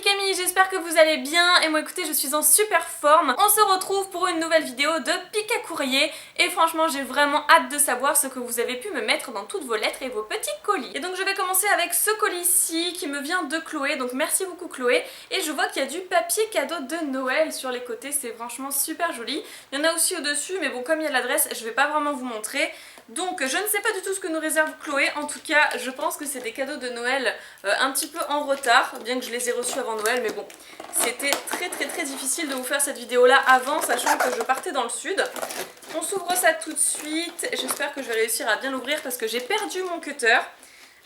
Camille, j'espère que vous allez bien et moi écoutez je suis en super forme. On se retrouve pour une nouvelle vidéo de pic à courrier et franchement j'ai vraiment hâte de savoir ce que vous avez pu me mettre dans toutes vos lettres et vos petits colis. Et donc je vais commencer avec ce colis-ci qui me vient de Chloé, donc merci beaucoup Chloé. Et je vois qu'il y a du papier cadeau de Noël sur les côtés, c'est franchement super joli. Il y en a aussi au-dessus mais bon comme il y a l'adresse je vais pas vraiment vous montrer. Donc je ne sais pas du tout ce que nous réserve Chloé, en tout cas je pense que c'est des cadeaux de Noël un petit peu en retard, bien que je les ai reçus avant Noël, mais bon, c'était très difficile de vous faire cette vidéo là avant, sachant que je partais dans le sud. On s'ouvre ça tout de suite, j'espère que je vais réussir à bien l'ouvrir parce que j'ai perdu mon cutter.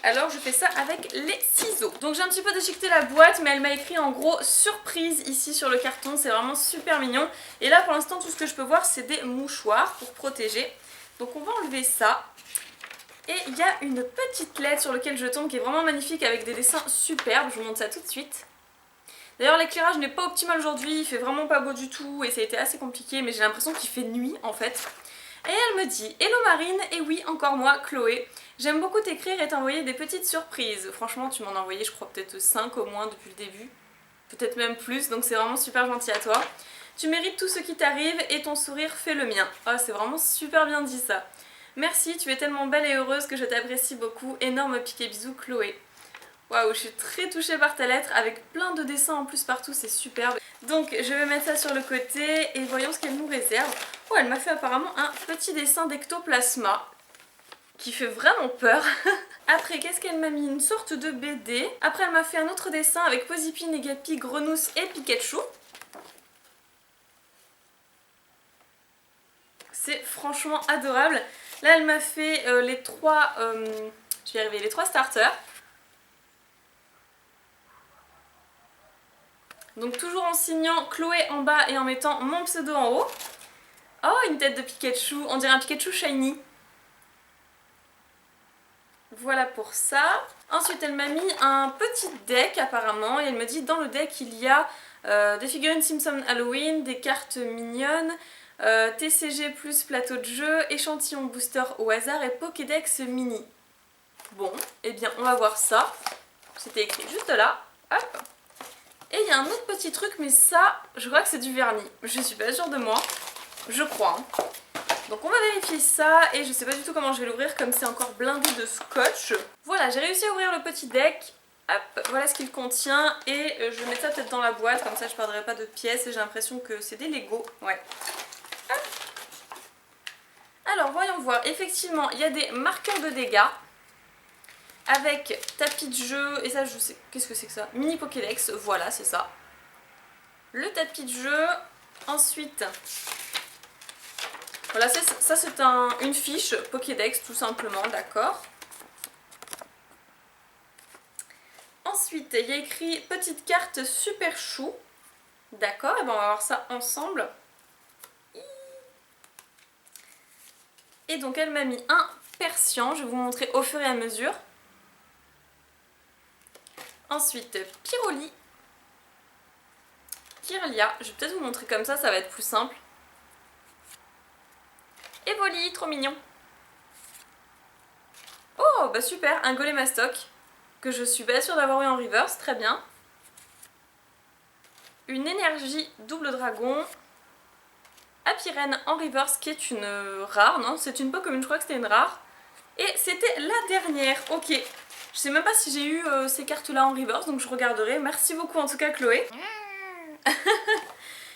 Alors je fais ça avec les ciseaux. Donc j'ai un petit peu déchiqueté la boîte, mais elle m'a écrit en gros surprise ici sur le carton, c'est vraiment super mignon. Et là pour l'instant tout ce que je peux voir c'est des mouchoirs pour protéger. Donc on va enlever ça. Et il y a une petite lettre sur laquelle je tombe qui est vraiment magnifique avec des dessins superbes, je vous montre ça tout de suite. D'ailleurs l'éclairage n'est pas optimal aujourd'hui, il fait vraiment pas beau du tout et ça a été assez compliqué, mais j'ai l'impression qu'il fait nuit en fait. Et elle me dit: Hello Marine, et oui encore moi Chloé, j'aime beaucoup t'écrire et t'envoyer des petites surprises. Franchement tu m'en as envoyé je crois peut-être 5 au moins depuis le début, peut-être même plus, donc c'est vraiment super gentil à toi. Tu mérites tout ce qui t'arrive et ton sourire fait le mien. Oh c'est vraiment super bien dit ça. Merci, tu es tellement belle et heureuse que je t'apprécie beaucoup. Énorme piqué bisous Chloé. Waouh, je suis très touchée par ta lettre avec plein de dessins en plus partout, c'est superbe. Donc je vais mettre ça sur le côté et voyons ce qu'elle nous réserve. Oh, elle m'a fait apparemment un petit dessin d'ectoplasma qui fait vraiment peur. Après, qu'est-ce qu'elle m'a mis? Une sorte de BD. Après, elle m'a fait un autre dessin avec Posipi, Negapi, Grenousse et Pikachu. C'est franchement adorable. Là, elle m'a fait les trois... je vais y arriver, les trois starters. Donc toujours en signant Chloé en bas et en mettant mon pseudo en haut. Oh, une tête de Pikachu, on dirait un Pikachu shiny. Voilà pour ça. Ensuite elle m'a mis un petit deck apparemment et elle me dit dans le deck il y a des figurines Simpson Halloween, des cartes mignonnes, TCG plus plateau de jeu, échantillon booster au hasard et Pokédex mini. Bon, eh bien on va voir ça. C'était écrit juste là. Hop. Et il y a un autre petit truc, mais ça, je crois que c'est du vernis. Je suis pas sûre de moi. Je crois. Hein. Donc on va vérifier ça et je sais pas du tout comment je vais l'ouvrir comme c'est encore blindé de scotch. Voilà, j'ai réussi à ouvrir le petit deck. Hop, voilà ce qu'il contient et je vais mettre ça peut-être dans la boîte, comme ça je perdrai pas de pièces et j'ai l'impression que c'est des Lego. Ouais. Hop. Alors voyons voir, effectivement il y a des marqueurs de dégâts. Avec tapis de jeu, et ça je sais, qu'est-ce que c'est que ça? Mini Pokédex, voilà c'est ça. Le tapis de jeu, ensuite, voilà ça c'est une fiche Pokédex tout simplement, d'accord. Ensuite il y a écrit petite carte super chou, d'accord, et ben on va voir ça ensemble. Et donc elle m'a mis un Persian, je vais vous montrer au fur et à mesure. Ensuite, Pyroli, Kirlia, je vais peut-être vous montrer comme ça va être plus simple. Evoli, trop mignon. Oh, bah super, un Golemastoc, que je suis pas sûre d'avoir eu en reverse, très bien. Une énergie double dragon. Apirène en reverse, qui est une rare, non, c'est une peu commune, je crois que c'était une rare. Et c'était la dernière, ok. Je sais même pas si j'ai eu ces cartes là en reverse, donc je regarderai. Merci beaucoup en tout cas Chloé.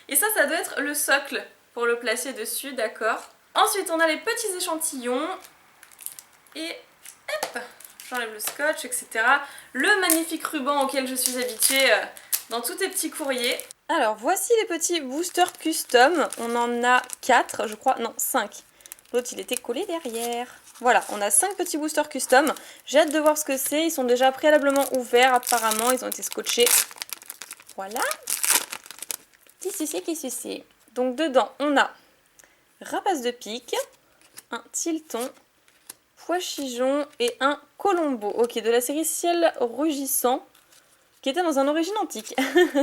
Et ça doit être le socle pour le placer dessus, d'accord. Ensuite on a les petits échantillons. Et hop, j'enlève le scotch, etc. Le magnifique ruban auquel je suis habituée dans tous tes petits courriers. Alors voici les petits boosters custom. On en a 4 je crois, non 5. L'autre il était collé derrière. Voilà, on a 5 petits boosters custom. J'ai hâte de voir ce que c'est. Ils sont déjà préalablement ouverts apparemment. Ils ont été scotchés. Voilà. Qu'est-ce que c'est? Donc dedans, on a Rapace de pique, un Tilton, Pois-chigeon et un Colombo. Ok, de la série Ciel rugissant, qui était dans un origine antique.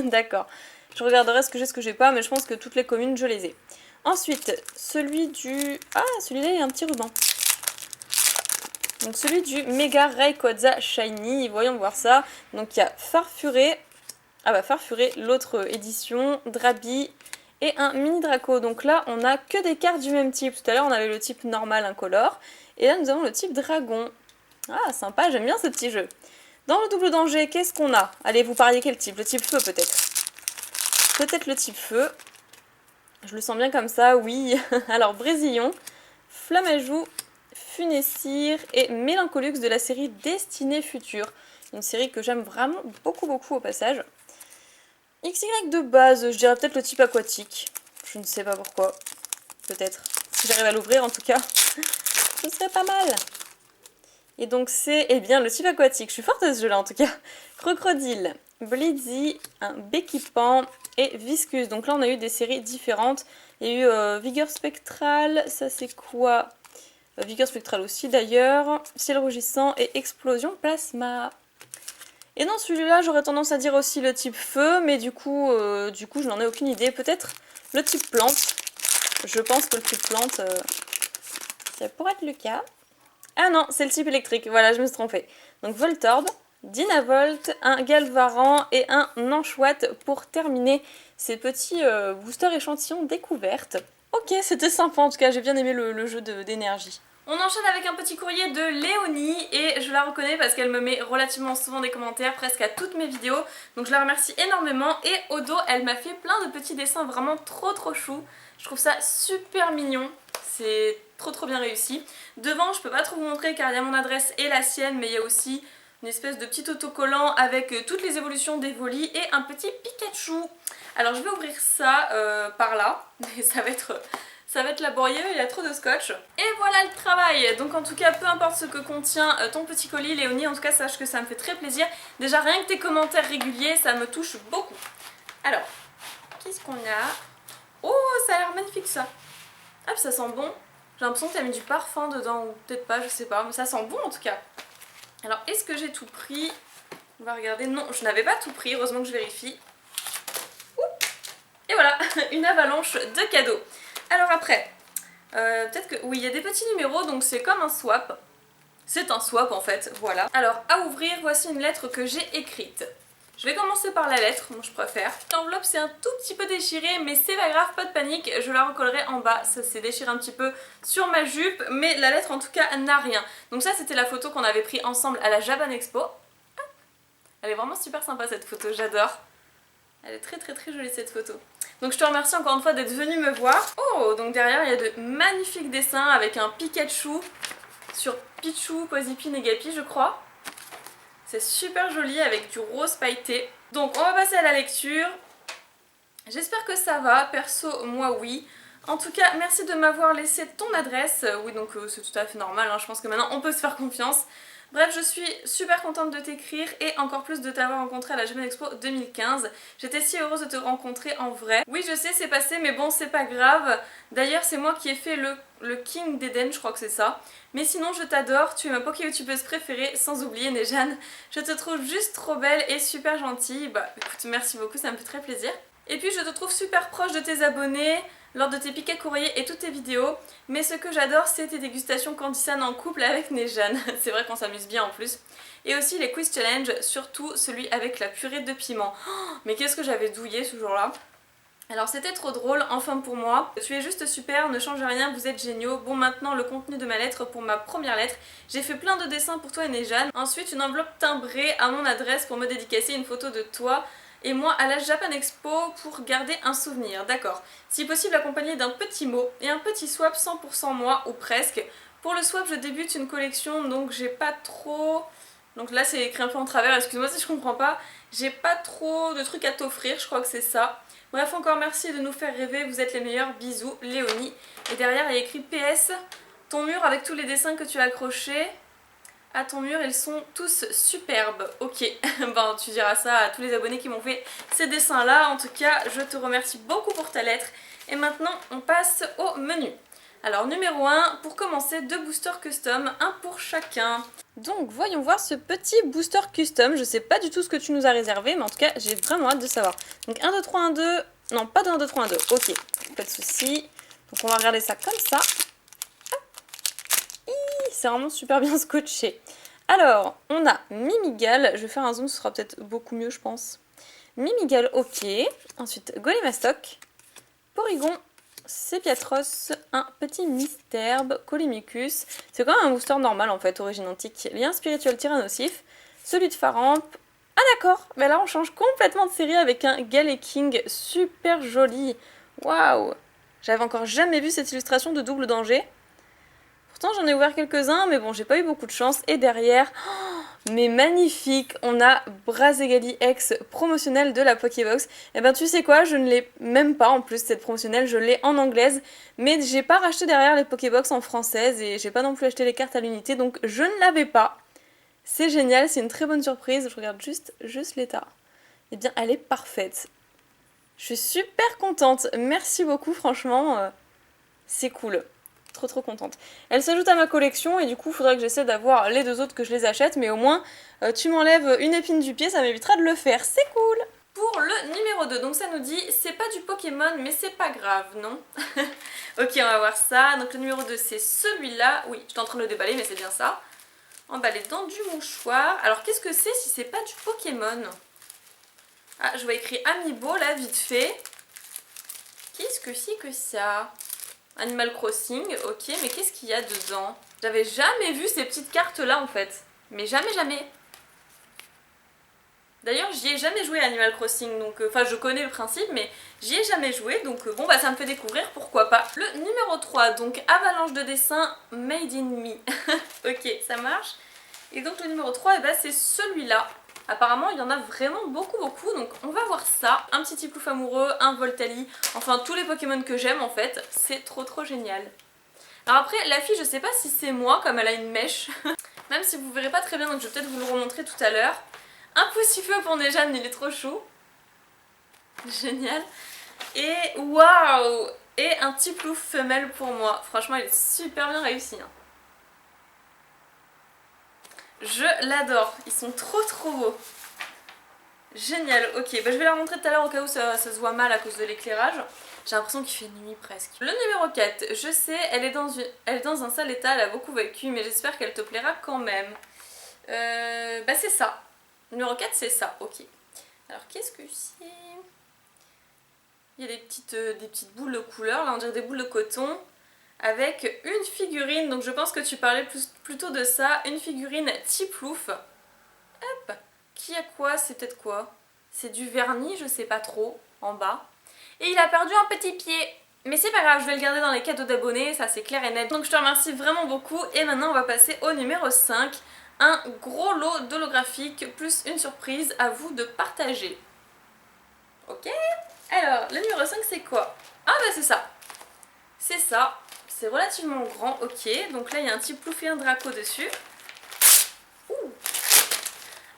D'accord. Je regarderai ce que j'ai pas, mais je pense que toutes les communes, je les ai. Ensuite, celui du... Ah, celui-là, il y a un petit ruban. Donc celui du Mega Rayquaza Shiny, voyons voir ça. Donc il y a Farfuré, Ah bah Farfuré, l'autre édition, Drabi et un mini Draco. Donc là, on a que des cartes du même type. Tout à l'heure, on avait le type normal incolore. Et là, nous avons le type dragon. Ah, sympa, j'aime bien ce petit jeu. Dans le double danger, qu'est-ce qu'on a? Allez, vous pariez quel type? Le type feu, peut-être? Peut-être le type feu. Je le sens bien comme ça, oui. Alors, Brésillon, Flammajou, Funessir et Mélancolux de la série Destinée Future. Une série que j'aime vraiment beaucoup au passage. XY de base, je dirais peut-être le type aquatique. Je ne sais pas pourquoi. Peut-être. Si j'arrive à l'ouvrir en tout cas, ce serait pas mal. Et donc c'est, eh bien, le type aquatique. Je suis forte à ce jeu-là en tout cas. Crocodile, Blitzy, un Béquipan et Viscus. Donc là on a eu des séries différentes. Il y a eu Vigueur Spectrale, ça c'est quoi? Vigueur Spectrale aussi d'ailleurs. Ciel Rougissant et Explosion Plasma. Et dans celui-là, j'aurais tendance à dire aussi le type feu, mais du coup je n'en ai aucune idée. Peut-être le type plante. Je pense que le type plante, ça pourrait être le cas. Ah non, c'est le type électrique. Voilà, je me suis trompée. Donc Voltorb, Dynavolt, un Galvaran et un Nanchouat pour terminer ces petits boosters échantillons découvertes. Ok, c'était sympa en tout cas, j'ai bien aimé le jeu d'énergie. On enchaîne avec un petit courrier de Léonie et je la reconnais parce qu'elle me met relativement souvent des commentaires, presque à toutes mes vidéos. Donc je la remercie énormément et au dos elle m'a fait plein de petits dessins vraiment trop choux. Je trouve ça super mignon, c'est trop bien réussi. Devant je peux pas trop vous montrer car il y a mon adresse et la sienne, mais il y a aussi une espèce de petit autocollant avec toutes les évolutions d'Evoli et un petit Pikachu. Alors je vais ouvrir ça par là, mais ça va être laborieux, il y a trop de scotch. Et voilà le travail. Donc en tout cas, peu importe ce que contient ton petit colis, Léonie, en tout cas sache que ça me fait très plaisir. Déjà rien que tes commentaires réguliers, ça me touche beaucoup. Alors, qu'est-ce qu'on a? Oh, ça a l'air magnifique ça. Ah, puis ça sent bon. J'ai l'impression que tu as mis du parfum dedans, ou peut-être pas, je sais pas, mais ça sent bon en tout cas. Alors, est-ce que j'ai tout pris? On va regarder. Non, je n'avais pas tout pris, heureusement que je vérifie. Oups. Et voilà, une avalanche de cadeaux. Alors après, peut-être que... Oui, il y a des petits numéros, donc c'est comme un swap. C'est un swap en fait, voilà. Alors, à ouvrir, voici une lettre que j'ai écrite. Je vais commencer par la lettre, moi je préfère. L'enveloppe c'est un tout petit peu déchiré, mais c'est pas grave, pas de panique, je la recollerai en bas. Ça s'est déchiré un petit peu sur ma jupe, mais la lettre en tout cas n'a rien. Donc ça c'était la photo qu'on avait pris ensemble à la Japan Expo. Ah, elle est vraiment super sympa cette photo, j'adore. Elle est très jolie cette photo. Donc je te remercie encore une fois d'être venu me voir. Oh, donc derrière il y a de magnifiques dessins avec un Pikachu sur Pichu, Posipine et Gapi je crois. C'est super joli avec du rose pailleté. Donc on va passer à la lecture. J'espère que ça va, perso moi oui. En tout cas merci de m'avoir laissé ton adresse. Oui donc c'est tout à fait normal, hein. Je pense que maintenant on peut se faire confiance. Bref, je suis super contente de t'écrire et encore plus de t'avoir rencontré à la Japan Expo 2015. J'étais si heureuse de te rencontrer en vrai. Oui, je sais, c'est passé, mais bon, c'est pas grave. D'ailleurs, c'est moi qui ai fait le King d'Eden, je crois que c'est ça. Mais sinon, je t'adore, tu es ma poké-youtubeuse préférée, sans oublier Nejane. Je te trouve juste trop belle et super gentille. Bah, écoute, merci beaucoup, ça me fait très plaisir. Et puis, je te trouve super proche de tes abonnés, lors de tes piques à courrier et toutes tes vidéos. Mais ce que j'adore, c'est tes dégustations Candysan en couple avec Nejane. C'est vrai qu'on s'amuse bien en plus. Et aussi les quiz challenge, surtout celui avec la purée de piment. Oh, mais qu'est-ce que j'avais douillé ce jour-là. Alors c'était trop drôle, enfin pour moi. Tu es juste super, ne change rien, vous êtes géniaux. Bon, maintenant le contenu de ma lettre pour ma première lettre. J'ai fait plein de dessins pour toi et Nejane. Ensuite une enveloppe timbrée à mon adresse pour me dédicacer une photo de toi et moi à la Japan Expo pour garder un souvenir, d'accord. Si possible accompagné d'un petit mot et un petit swap 100% moi ou presque. Pour le swap je débute une collection donc j'ai pas trop... Donc là c'est écrit un peu en travers, excuse-moi si je comprends pas. J'ai pas trop de trucs à t'offrir, je crois que c'est ça. Bref, encore merci de nous faire rêver, vous êtes les meilleurs, bisous, Léonie. Et derrière il y a écrit PS, ton mur avec tous les dessins que tu as accrochés à ton mur, ils sont tous superbes. Ok, ben tu diras ça à tous les abonnés qui m'ont fait ces dessins là. En tout cas, je te remercie beaucoup pour ta lettre. Et maintenant, on passe au menu. Alors numéro 1, pour commencer, 2 boosters custom, un pour chacun. Donc voyons voir ce petit booster custom. Je sais pas du tout ce que tu nous as réservé, mais en tout cas, j'ai vraiment hâte de savoir. Donc 1, 2, 3, 1, 2. Non, pas de 1, 2, 3, 1, 2. Ok, pas de souci. Donc on va regarder ça comme ça. C'est vraiment super bien scotché. Alors, on a Mimigal. Je vais faire un zoom, ce sera peut-être beaucoup mieux, je pense. Mimigal, ok. Ensuite, Golémastoc, Porygon, Sépiatros, un petit Mystherbe, Colimicus. C'est quand même un booster normal en fait, origine antique. Lien spirituel Tyrannosif, celui de Faramp. Ah d'accord, mais là on change complètement de série avec un Galeking super joli. Waouh! J'avais encore jamais vu cette illustration de double danger. Pourtant j'en ai ouvert quelques-uns, mais bon, j'ai pas eu beaucoup de chance. Et derrière, oh, mais magnifique, on a Brazegali X promotionnel de la Pokébox. Et ben tu sais quoi, je ne l'ai même pas en plus cette promotionnelle, je l'ai en anglaise. Mais j'ai pas racheté derrière les Pokébox en française et j'ai pas non plus acheté les cartes à l'unité, donc je ne l'avais pas. C'est génial, c'est une très bonne surprise. Je regarde juste l'état. Eh bien, elle est parfaite. Je suis super contente. Merci beaucoup, franchement. C'est cool. Trop contente. Elle s'ajoute à ma collection et du coup, il faudrait que j'essaie d'avoir les deux autres que je les achète. Mais au moins, tu m'enlèves une épine du pied, ça m'évitera de le faire. C'est cool. Pour le numéro 2, donc ça nous dit c'est pas du Pokémon mais c'est pas grave, non? Ok, on va voir ça. Donc le numéro 2 c'est celui-là. Oui, j'étais en train de le déballer mais c'est bien ça. Emballé dans du mouchoir. Alors qu'est-ce que c'est si c'est pas du Pokémon? Ah, je vois écrit Amiibo là, vite fait. Qu'est-ce que c'est que ça? Animal Crossing, ok, mais qu'est-ce qu'il y a dedans? J'avais jamais vu ces petites cartes là en fait. Mais jamais. D'ailleurs, j'y ai jamais joué à Animal Crossing, donc enfin je connais le principe, mais j'y ai jamais joué, donc bon bah ça me fait découvrir, pourquoi pas. Le numéro 3, donc avalanche de dessins Made in Me. Ok, ça marche. Et donc le numéro 3, eh ben, c'est celui-là. Apparemment, il y en a vraiment beaucoup, donc on va voir ça. Un petit Tiplouf amoureux, un Voltali, enfin tous les Pokémon que j'aime en fait. C'est trop génial. Alors après, la fille, je sais pas si c'est moi, comme elle a une mèche. Même si vous verrez pas très bien, donc je vais peut-être vous le remontrer tout à l'heure. Un poussifeu pour Nejane, il est trop chou. Génial. Et waouh! Et un Tiplouf femelle pour moi. Franchement, il est super bien réussi. Hein. Je l'adore. Ils sont trop beaux. Génial. Ok, bah, je vais la montrer tout à l'heure au cas où ça se voit mal à cause de l'éclairage. J'ai l'impression qu'il fait nuit presque. Le numéro 4, je sais, elle est dans un sale état, elle a beaucoup vécu, mais j'espère qu'elle te plaira quand même. Bah c'est ça. Numéro 4, c'est ça, ok. Alors qu'est-ce que c'est? Il y a des petites boules de couleur, là on dirait des boules de coton, avec une figurine, donc je pense que tu parlais plutôt de ça, une figurine Tiplouf. Hop. Qui a quoi? C'est peut-être quoi? C'est du vernis, je sais pas trop, en bas. Et il a perdu un petit pied. Mais c'est pas grave, je vais le garder dans les cadeaux d'abonnés, ça c'est clair et net. Donc je te remercie vraiment beaucoup et maintenant on va passer au numéro 5. Un gros lot d'holographiques plus une surprise à vous de partager. Ok? Alors, le numéro 5 c'est quoi? Ah bah c'est ça. C'est ça. C'est relativement grand, ok. Donc là il y a un petit plouf et un draco dessus. Ouh.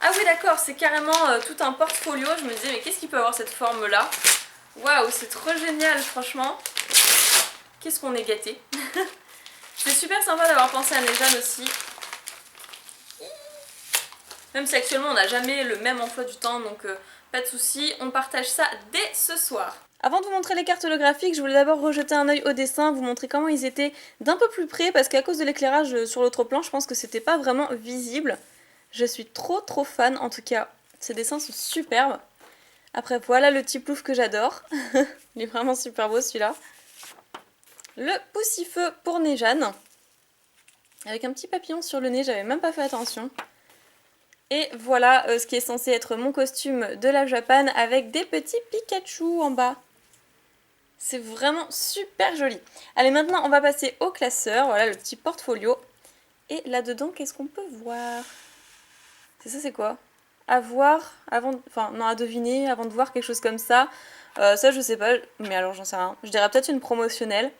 Ah oui d'accord, c'est carrément tout un portfolio. Je me disais mais qu'est-ce qui peut avoir cette forme là? Waouh, c'est trop génial franchement. Qu'est-ce qu'on est gâtés. C'est super sympa d'avoir pensé à Nejane aussi. Même si actuellement on n'a jamais le même emploi du temps, donc pas de soucis, on partage ça dès ce soir. Avant de vous montrer les cartes holographiques, je voulais d'abord rejeter un œil au dessin, vous montrer comment ils étaient d'un peu plus près, parce qu'à cause de l'éclairage sur l'autre plan, je pense que c'était pas vraiment visible. Je suis trop fan, en tout cas, ces dessins sont superbes. Après voilà le petit plouf que j'adore, il est vraiment super beau celui-là. Le poussifeu pour Nejane, avec un petit papillon sur le nez, j'avais même pas fait attention. Et voilà ce qui est censé être mon costume de la Japan avec des petits Pikachu en bas. C'est vraiment super joli. Allez, maintenant on va passer au classeur. Voilà le petit portfolio. Et là-dedans, qu'est-ce qu'on peut voir? C'est ça, c'est quoi? À voir, avant... Enfin, non, à deviner, avant de voir quelque chose comme ça. Ça, je sais pas, mais alors j'en sais rien. Je dirais peut-être une promotionnelle.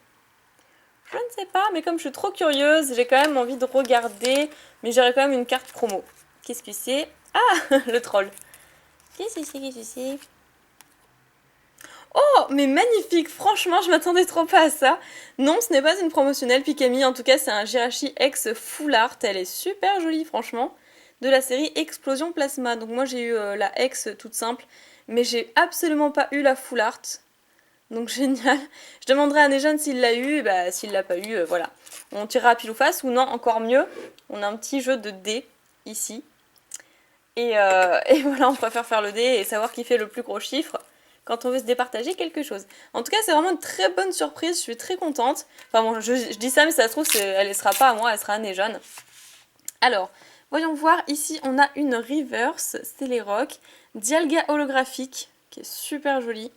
Je ne sais pas, mais comme je suis trop curieuse, j'ai quand même envie de regarder. Mais j'aurais quand même une carte promo. Qu'est-ce que c'est? Ah, le troll. Qu'est-ce que c'est? Oh, mais magnifique! Franchement, je m'attendais trop pas à ça. Non, ce n'est pas une promotionnelle Pikami. En tout cas, c'est un Jirachi X Full Art. Elle est super jolie, franchement. De la série Explosion Plasma. Donc moi, j'ai eu la X toute simple. Mais j'ai absolument pas eu la Full Art. Donc génial. Je demanderai à Nejane s'il l'a eu. Bah, s'il l'a pas eu, voilà. On tirera à pile ou face. Ou non, encore mieux, on a un petit jeu de dés ici. Et voilà, on préfère faire le dé et savoir qui fait le plus gros chiffre quand on veut se départager quelque chose. En tout cas, c'est vraiment une très bonne surprise, je suis très contente. Enfin bon, je dis ça, mais ça se trouve, elle ne sera pas à moi, elle sera à Nejan. Alors, voyons voir, ici on a une reverse, Stellerock, Dialga holographique, qui est super jolie,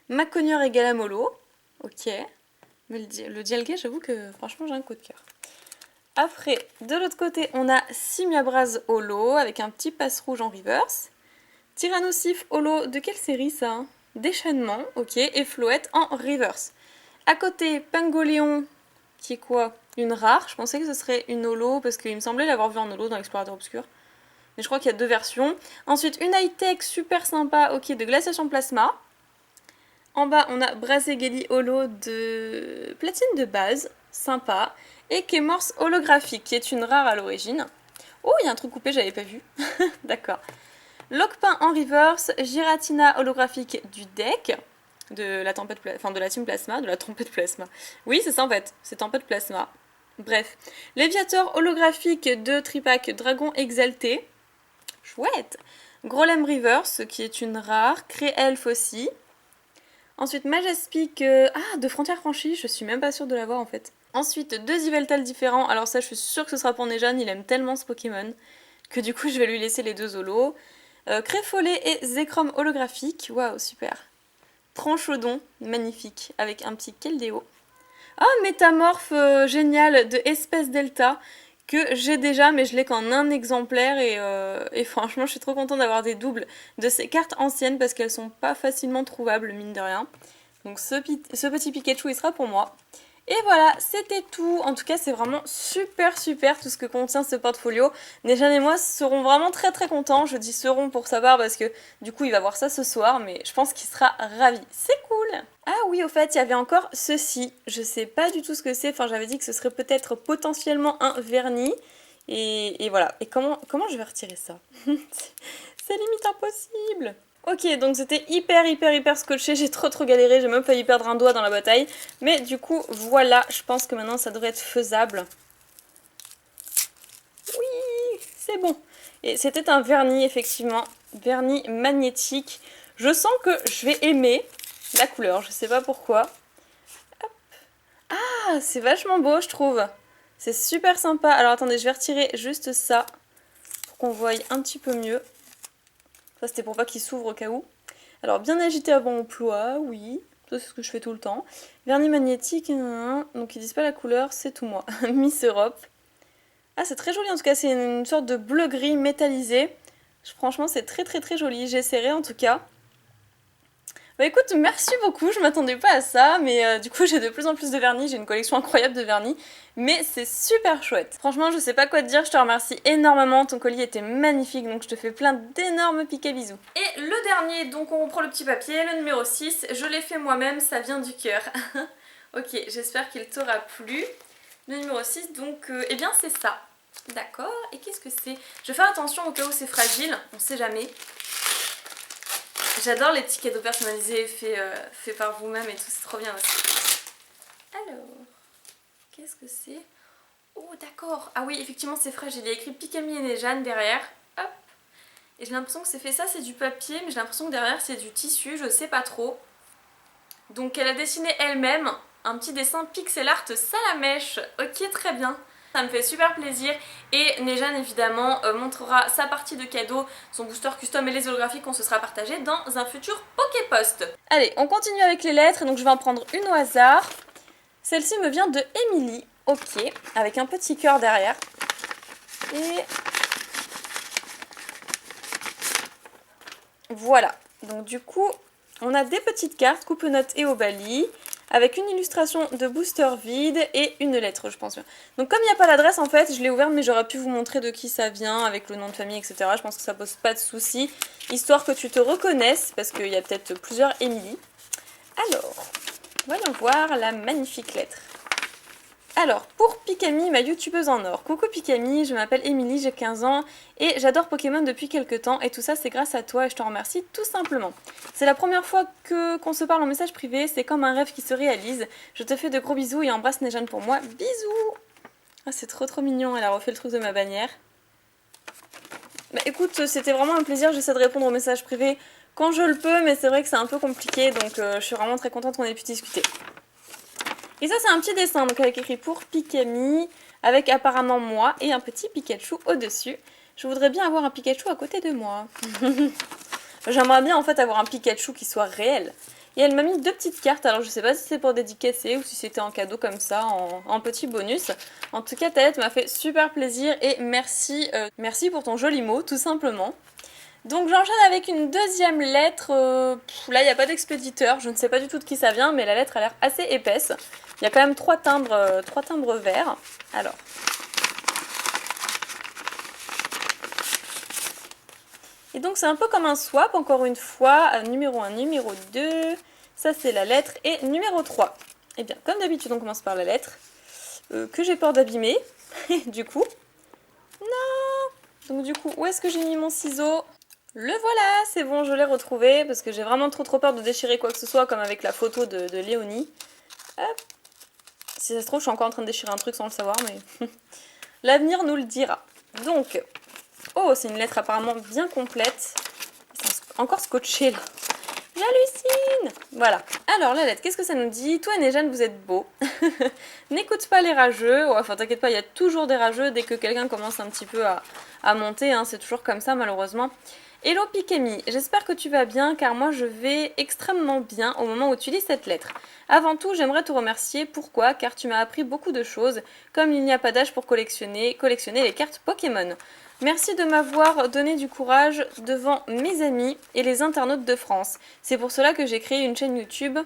Maconieur et Galamolo, ok, mais le Dialga, j'avoue que franchement j'ai un coup de cœur. Après, de l'autre côté, on a Simiabraz Holo, avec un petit passe rouge en reverse, Tyrannosif Holo, de quelle série ça? Déchaînement, ok, et Floette en reverse. À côté, Pangoléon, qui est quoi? Une rare, je pensais que ce serait une holo, parce qu'il me semblait l'avoir vu en holo dans l'Explorateur Obscur. Mais je crois qu'il y a deux versions. Ensuite, une high-tech super sympa, ok, de glaciation plasma. En bas, on a Brasegeli holo de platine de base, sympa. Et Kémorse holographique, qui est une rare à l'origine. Oh, il y a un truc coupé, j'avais pas vu. D'accord. Locpin en reverse, Giratina holographique du deck. De la tempête de la team plasma, de la tempête plasma. Oui, c'est ça en fait, c'est tempête plasma. Bref, Léviator holographique de Tripac Dragon exalté. Chouette. Grolem Reverse, qui est une rare. Cré-Elf aussi. Ensuite, Majespic de Frontières franchies, je suis même pas sûre de l'avoir en fait. Ensuite, deux Yveltal différents. Alors ça, je suis sûre que ce sera pour Nejan, il aime tellement ce Pokémon que du coup, je vais lui laisser les deux holos. Créfollet et Zekrom holographique. Waouh, super. Tranchodon, magnifique, avec un petit Keldeo. Ah, métamorphe génial de Espèce Delta, que j'ai déjà, mais je l'ai qu'en un exemplaire, et franchement, je suis trop contente d'avoir des doubles de ces cartes anciennes, parce qu'elles sont pas facilement trouvables, mine de rien. Donc ce petit Pikachu, il sera pour moi. Et voilà, c'était tout. En tout cas, c'est vraiment super tout ce que contient ce portfolio. Nejan et moi serons vraiment très contents. Je dis seront pour sa part parce que du coup, il va voir ça ce soir, mais je pense qu'il sera ravi. C'est cool. Ah oui, au fait, il y avait encore ceci. Je sais pas du tout ce que c'est. Enfin, j'avais dit que ce serait peut-être potentiellement un vernis. Et voilà. Et comment je vais retirer ça? C'est limite impossible. Ok, donc c'était hyper scotché, j'ai trop galéré, j'ai même failli perdre un doigt dans la bataille. Mais du coup, voilà, je pense que maintenant ça devrait être faisable. Oui, c'est bon. Et c'était un vernis, effectivement, vernis magnétique. Je sens que je vais aimer la couleur, je sais pas pourquoi. Hop. Ah, c'est vachement beau, je trouve. C'est super sympa. Alors attendez, je vais retirer juste ça pour qu'on voie un petit peu mieux. Ça, c'était pour pas qu'il s'ouvre au cas où. Alors, bien agité avant emploi, oui. Ça, c'est ce que je fais tout le temps. Vernis magnétique, donc ils disent pas la couleur, c'est tout moi. Miss Europe. Ah, c'est très joli en tout cas, c'est une sorte de bleu-gris métallisé. Franchement, c'est très joli. J'essaierai en tout cas. Bah écoute, merci beaucoup, je m'attendais pas à ça, mais du coup j'ai de plus en plus de vernis, j'ai une collection incroyable de vernis, mais c'est super chouette. Franchement, je sais pas quoi te dire, je te remercie énormément, ton colis était magnifique, donc je te fais plein d'énormes piquets bisous. Et le dernier, donc on reprend le petit papier, le numéro 6, je l'ai fait moi-même, ça vient du cœur. Ok, j'espère qu'il t'aura plu. Le numéro 6, donc, eh bien c'est ça. D'accord, et qu'est-ce que c'est? Je vais faire attention au cas où c'est fragile, on sait jamais. J'adore les petits cadeaux personnalisés faits par vous-même et tout, c'est trop bien aussi. Alors, qu'est-ce que c'est? Oh d'accord, ah oui effectivement c'est frais, il y a écrit Pikami et Nejan derrière. Hop. Et j'ai l'impression que c'est fait ça, c'est du papier, mais j'ai l'impression que derrière c'est du tissu, je sais pas trop. Donc elle a dessiné elle-même un petit dessin pixel art Salamèche. Ok, très bien. Ça me fait super plaisir et Nejan évidemment montrera sa partie de cadeaux, son booster custom et les holographies qu'on se sera partagés dans un futur Poképost. Allez, on continue avec les lettres, donc je vais en prendre une au hasard. Celle-ci me vient de Emily, ok, avec un petit cœur derrière. Et voilà, donc du coup on a des petites cartes, coupe-notes et obali, avec une illustration de booster vide et une lettre, je pense bien. Donc comme il n'y a pas l'adresse, en fait, je l'ai ouverte, mais j'aurais pu vous montrer de qui ça vient, avec le nom de famille, etc. Je pense que ça pose pas de soucis, histoire que tu te reconnaisses, parce qu'il y a peut-être plusieurs Emily. Alors, voyons voir la magnifique lettre. Alors, pour Pikami, ma youtubeuse en or. Coucou Pikami, je m'appelle Emily, j'ai 15 ans et j'adore Pokémon depuis quelques temps et tout ça c'est grâce à toi et je te remercie tout simplement. C'est la première fois qu'on se parle en message privé, c'est comme un rêve qui se réalise. Je te fais de gros bisous et embrasse Nejan pour moi. Bisous! Ah, c'est trop mignon, elle a refait le truc de ma bannière. Bah écoute, c'était vraiment un plaisir, j'essaie de répondre aux messages privés quand je le peux, mais c'est vrai que c'est un peu compliqué, donc je suis vraiment très contente qu'on ait pu discuter. Et ça c'est un petit dessin, donc avec écrit pour Pikami, avec apparemment moi et un petit Pikachu au-dessus. Je voudrais bien avoir un Pikachu à côté de moi. J'aimerais bien en fait avoir un Pikachu qui soit réel. Et elle m'a mis 2 petites cartes, alors je sais pas si c'est pour dédicacer ou si c'était en cadeau comme ça, en petit bonus. En tout cas, ta lettre m'a fait super plaisir et merci, merci pour ton joli mot, tout simplement. Donc j'enchaîne avec une deuxième lettre, là il n'y a pas d'expéditeur, je ne sais pas du tout de qui ça vient, mais la lettre a l'air assez épaisse. Il y a quand même 3 timbres verts. Alors... Et donc c'est un peu comme un swap, encore une fois, numéro 1, numéro 2, ça c'est la lettre, et numéro 3. Et bien, comme d'habitude, on commence par la lettre, que j'ai peur d'abîmer, du coup. Non. Donc du coup, où est-ce que j'ai mis mon ciseau? Le voilà, c'est bon, je l'ai retrouvé, parce que j'ai vraiment trop peur de déchirer quoi que ce soit, comme avec la photo de Léonie. Hop. Si ça se trouve, je suis encore en train de déchirer un truc sans le savoir, mais l'avenir nous le dira. Donc... Oh, c'est une lettre apparemment bien complète. C'est encore scotché là. J'hallucine! Voilà. Alors, la lettre, qu'est-ce que ça nous dit? Toi et Néjane, vous êtes beaux. N'écoute pas les rageux. Ouais, enfin, t'inquiète pas, il y a toujours des rageux dès que quelqu'un commence un petit peu à monter. Hein. C'est toujours comme ça, malheureusement. Hello Pikami, j'espère que tu vas bien car moi je vais extrêmement bien au moment où tu lis cette lettre. Avant tout, j'aimerais te remercier. Pourquoi? Car tu m'as appris beaucoup de choses, comme il n'y a pas d'âge pour collectionner les cartes Pokémon. Merci de m'avoir donné du courage devant mes amis et les internautes de France. C'est pour cela que j'ai créé une chaîne YouTube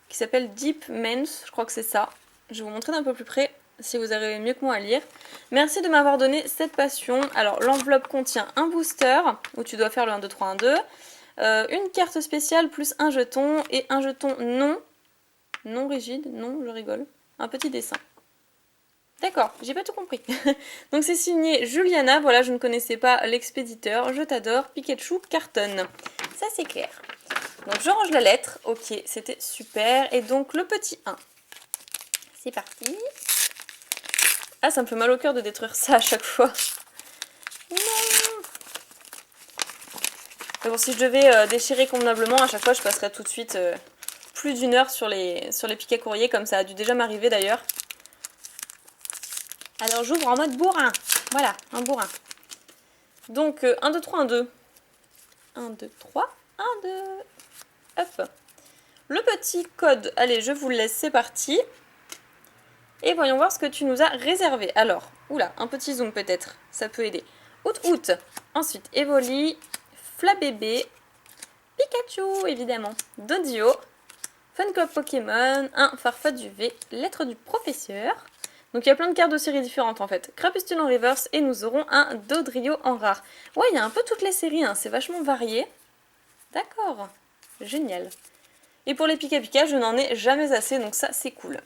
qui s'appelle Deep Mens, je crois que c'est ça. Je vais vous montrer d'un peu plus près si vous arrivez mieux que moi à lire. Merci de m'avoir donné cette passion. Alors l'enveloppe contient un booster où tu dois faire le 1, 2, 3, 1, 2. Une carte spéciale plus un jeton et un jeton non rigide, non je rigole, un petit dessin. D'accord, j'ai pas tout compris. Donc c'est signé Juliana, voilà, je ne connaissais pas l'expéditeur, je t'adore, Pikachu cartonne. Ça c'est clair. Donc je range la lettre, ok, c'était super. Et donc le petit 1. C'est parti. Ah, ça me fait mal au cœur de détruire ça à chaque fois. Non. Mais bon, si je devais déchirer convenablement, à chaque fois je passerais tout de suite plus d'1 heure sur les Pikacourriers, comme ça a dû déjà m'arriver d'ailleurs. Alors j'ouvre en mode bourrin. Voilà, un bourrin. Donc 1, 2, 3, 1, 2. 1, 2, 3, 1, 2. Hop. Le petit code, allez, je vous le laisse, c'est parti. Et voyons voir ce que tu nous as réservé. Alors, oula, un petit zoom peut-être, ça peut aider. Août. Ensuite, Evoli, Flabébé, Pikachu, évidemment, Dodio, Fun Club Pokémon, un Farfaduvé, lettre du professeur. Donc il y a plein de cartes de séries différentes en fait. Crapustule en reverse et nous aurons un Dodrio en rare. Ouais, il y a un peu toutes les séries, hein. C'est vachement varié. D'accord, génial. Et pour les Pika Pika, je n'en ai jamais assez, donc ça c'est cool.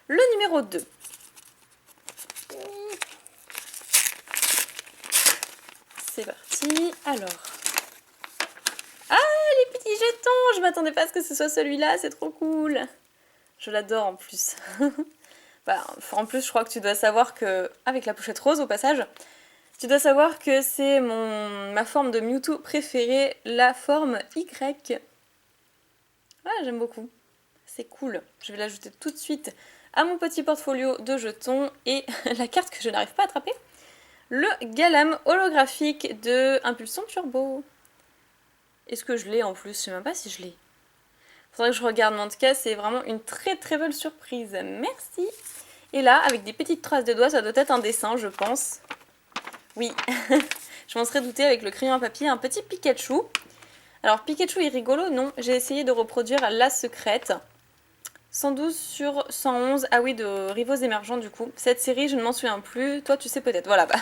Le numéro 2. C'est parti. Alors. Ah, les petits jetons! Je m'attendais pas à ce que ce soit celui-là, c'est trop cool. Je l'adore en plus. Bah, en plus, je crois que tu dois savoir que, avec la pochette rose au passage, tu dois savoir que c'est ma forme de Mewtwo préférée, la forme Y. Ah, j'aime beaucoup. C'est cool. Je vais l'ajouter tout de suite à mon petit portfolio de jetons et la carte que je n'arrive pas à attraper. Le Galam holographique de Impulsion Turbo. Est-ce que je l'ai en plus? Je sais même pas si je l'ai. Faudrait que je regarde, mais en tout cas, c'est vraiment une très belle surprise. Merci. Et là, avec des petites traces de doigts, ça doit être un dessin, je pense. Oui, je m'en serais doutée avec le crayon à papier, un petit Pikachu. Alors, Pikachu est rigolo, non. J'ai essayé de reproduire la secrète. 112 sur 111, ah oui, de Rivaux Émergents du coup. Cette série, je ne m'en souviens plus. Toi, tu sais peut-être. Voilà, bah,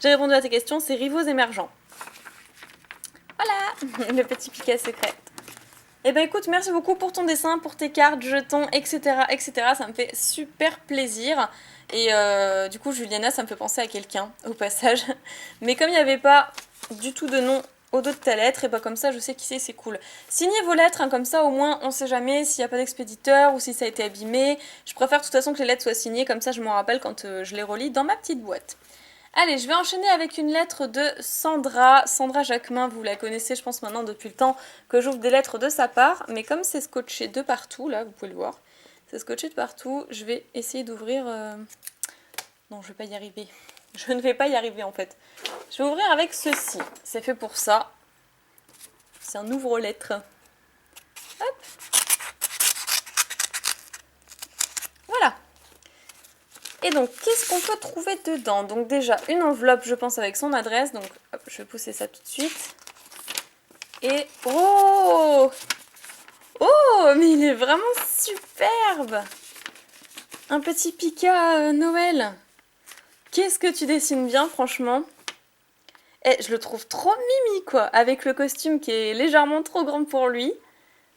j'ai répondu à tes questions, c'est Rivaux Émergents. Voilà, le petit Pika secret. Eh ben écoute, merci beaucoup pour ton dessin, pour tes cartes, jetons, etc. Ça me fait super plaisir. Et du coup, Juliana, ça me fait penser à quelqu'un, au passage. Mais comme il n'y avait pas du tout de nom au dos de ta lettre, et bah comme ça, je sais qui c'est cool. Signez vos lettres, hein, comme ça, au moins, on sait jamais s'il n'y a pas d'expéditeur ou si ça a été abîmé. Je préfère de toute façon que les lettres soient signées, comme ça, je m'en rappelle quand je les relis dans ma petite boîte. Allez, je vais enchaîner avec une lettre de Sandra. Sandra Jacquemin, vous la connaissez je pense maintenant depuis le temps que j'ouvre des lettres de sa part. Mais comme c'est scotché de partout, là vous pouvez le voir, c'est scotché de partout, je vais essayer d'ouvrir... Non, je vais pas y arriver. Je ne vais pas y arriver en fait. Je vais ouvrir avec ceci. C'est fait pour ça. C'est un ouvre-lettres. Hop. Voilà. Et donc, qu'est-ce qu'on peut trouver dedans? Donc déjà, une enveloppe, je pense, avec son adresse. Donc, hop, je vais pousser ça tout de suite. Et... Oh! Oh, mais il est vraiment superbe! Un petit Pika Noël. Qu'est-ce que tu dessines bien, franchement. Et je le trouve trop mimi, quoi. Avec le costume qui est légèrement trop grand pour lui.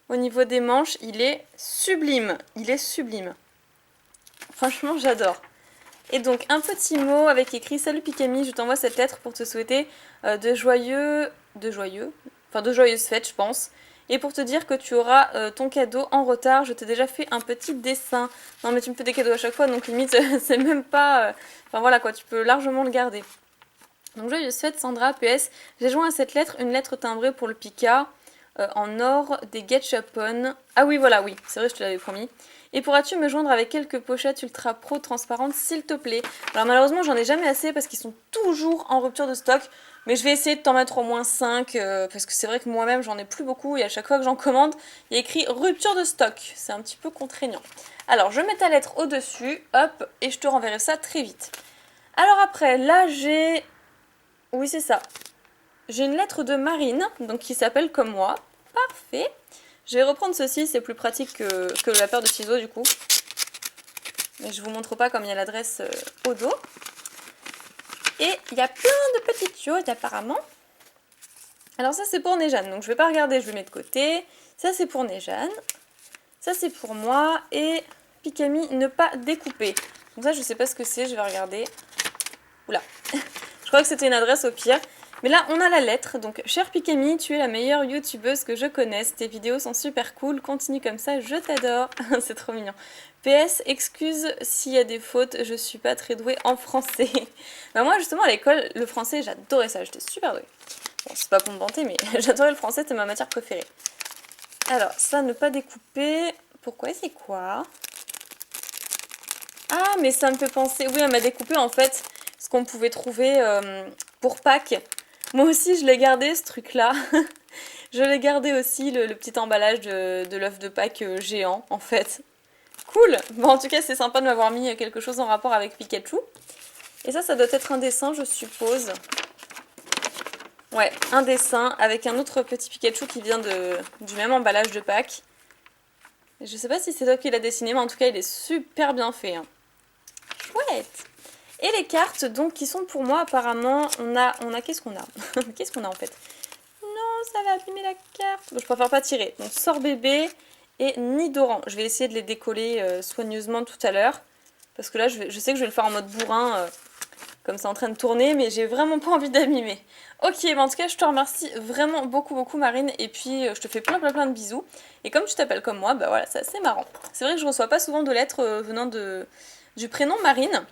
Au niveau des manches, il est sublime. Il est sublime. Franchement, j'adore. Et donc, un petit mot avec écrit « Salut Pikami, je t'envoie cette lettre pour te souhaiter de joyeuses fêtes, je pense. Et pour te dire que tu auras ton cadeau en retard, je t'ai déjà fait un petit dessin. » Non mais tu me fais des cadeaux à chaque fois, donc limite, c'est même pas... Enfin voilà quoi, tu peux largement le garder. Donc, joyeuses fêtes Sandra, PS. J'ai joint à cette lettre une lettre timbrée pour le Pika en or des Getchapon. Ah oui, voilà, oui, c'est vrai, je te l'avais promis. Et pourras-tu me joindre avec quelques pochettes ultra pro transparentes, s'il te plaît? Alors malheureusement, j'en ai jamais assez parce qu'ils sont toujours en rupture de stock. Mais je vais essayer de t'en mettre au moins 5 parce que c'est vrai que moi-même, j'en ai plus beaucoup. Et à chaque fois que j'en commande, il y a écrit rupture de stock. C'est un petit peu contraignant. Alors, je mets ta lettre au-dessus, hop, et je te renverrai ça très vite. Alors après, là, j'ai... Oui, c'est ça. J'ai une lettre de Marine, donc qui s'appelle comme moi. Parfait. Je vais reprendre ceci, c'est plus pratique que la paire de ciseaux du coup. Mais je vous montre pas comme il y a l'adresse au dos. Et il y a plein de petites choses apparemment. Alors ça c'est pour Néjane, donc je vais pas regarder, je le mets de côté. Ça c'est pour Néjane. Ça c'est pour moi. Et Pikami ne pas découper. Donc ça je sais pas ce que c'est, je vais regarder. Oula. Je crois que c'était une adresse au pire. Mais là, on a la lettre. Donc, chère Pikami, tu es la meilleure youtubeuse que je connaisse. Tes vidéos sont super cool. Continue comme ça, je t'adore. C'est trop mignon. PS, excuse s'il y a des fautes. Je suis pas très douée en français. Bah, moi, justement, à l'école, le français, j'adorais ça. J'étais super douée. Bon, c'est pas pour me vanter, mais j'adorais le français. C'était ma matière préférée. Alors, ça, ne pas découper. Pourquoi? C'est quoi? Ah, mais ça me fait penser... Oui, elle m'a découpé, en fait, ce qu'on pouvait trouver pour Pâques. Moi aussi, je l'ai gardé, ce truc-là. Je l'ai gardé aussi, le petit emballage de l'œuf de Pâques géant, en fait. Cool. Bon, en tout cas, c'est sympa de m'avoir mis quelque chose en rapport avec Pikachu. Et ça doit être un dessin, je suppose. Ouais, un dessin avec un autre petit Pikachu qui vient du même emballage de Pâques. Je sais pas si c'est toi qui l'as dessiné, mais en tout cas, il est super bien fait. Hein. Chouette. Et les cartes, donc, qui sont pour moi, apparemment, on a qu'est-ce qu'on a? Qu'est-ce qu'on a, en fait? Non, ça va abîmer la carte. Bon, je préfère pas tirer. Donc, Sort Bébé et Nidoran. Je vais essayer de les décoller soigneusement tout à l'heure. Parce que là, je sais que je vais le faire en mode bourrin, comme c'est en train de tourner, mais j'ai vraiment pas envie d'abîmer. Ok, bah en tout cas, je te remercie vraiment beaucoup, beaucoup, Marine. Et puis, je te fais plein, plein, plein de bisous. Et comme tu t'appelles comme moi, bah voilà, c'est assez marrant. C'est vrai que je reçois pas souvent de lettres venant du prénom Marine.